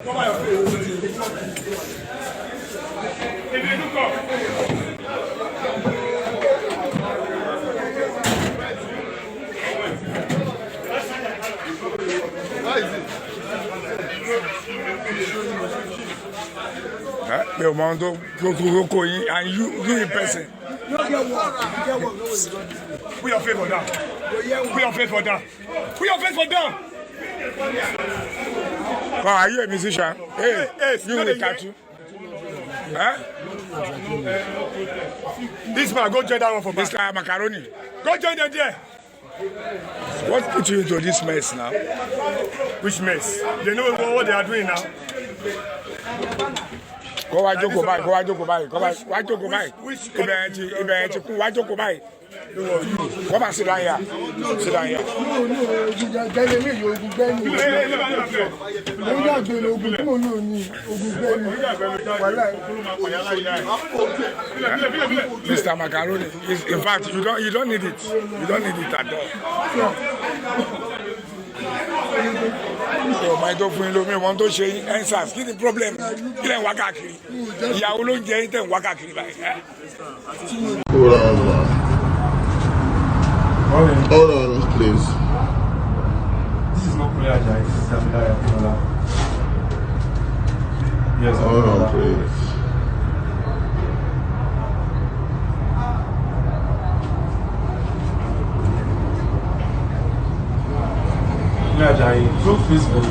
The amount of cocoa and you in person. Put your face for down. Put your face for down. Put your face for down. Oh, are you a musician? Hey, you will catch you. Huh? This man, go join that one for Mr. Macaroni. Go join them there. What put you into this mess now? Which mess? They know what they are doing now. Go wá jókòó báyìí, go wá jókòó báyìí, go wá jókòó báyìí. Ibẹ̀ ti kún wá jókòó báyìí. Come and sit down here. Sit down here. Mr. Macaroni, in fact, you don't need it. You don't need it at all. So my dog fún ilé omi wọn tó ṣe answers kí ni problem kí lẹ ń wá káàkiri ìyàwó ló ń jẹ yín tẹ̀ ń wá káàkiri báyìí. Hold on, please. This is not Korea, Jai. This is Abidaya Kunola. Yes, hold on, please. Yeah, Jai. Go to Facebook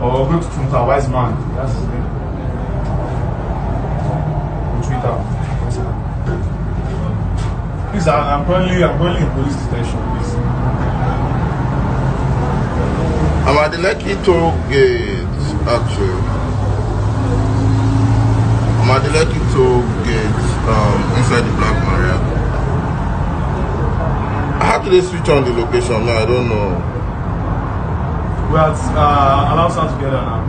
or go to Twitter, Wise Man. That's his name. On Twitter. Please, I'm currently in police detention, please. I'm at the Lekki toll gate, actually. I'm at the Lekki toll gate, inside the Black Maria. How do they switch on the location? No, I don't know. We're at Alausa together now.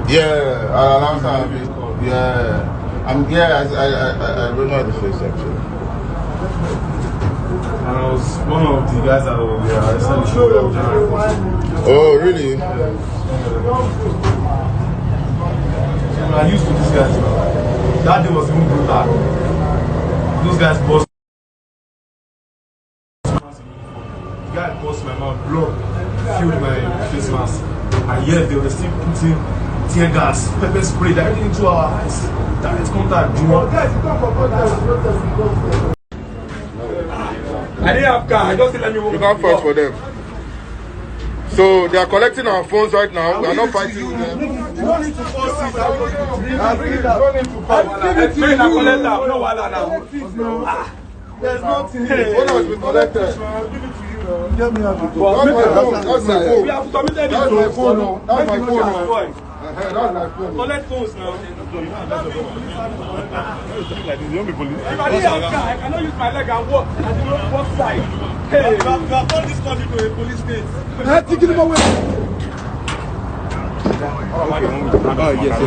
Yeah, Alausa. Yeah. I don't know the face actually. And I was one of the guys that were arrested. Oh, really? So I used to these guys. That day was even brutal. Those guys bust. The guy bust my mouth, blood filled my face mask. And yet they were still putting tear gas, pepper spray directly into our eyes. Direct contact. I didn't have car. I just let me walk. You can't fight for them. So they are collecting our phones right now. We are not fighting with them. You don't need to force it. I bring it out. You don't need to fight. There's nothing. What has been collected? I'll give it to you. That's my phone. That's my phone. We have committed it. That's my phone. That's my phone. That's my phone. Collect phones now. If I didn't have car, I cannot use my leg and walk at the both side. Hey, we have turned this country to a police state. Taking him away. Oh, yes.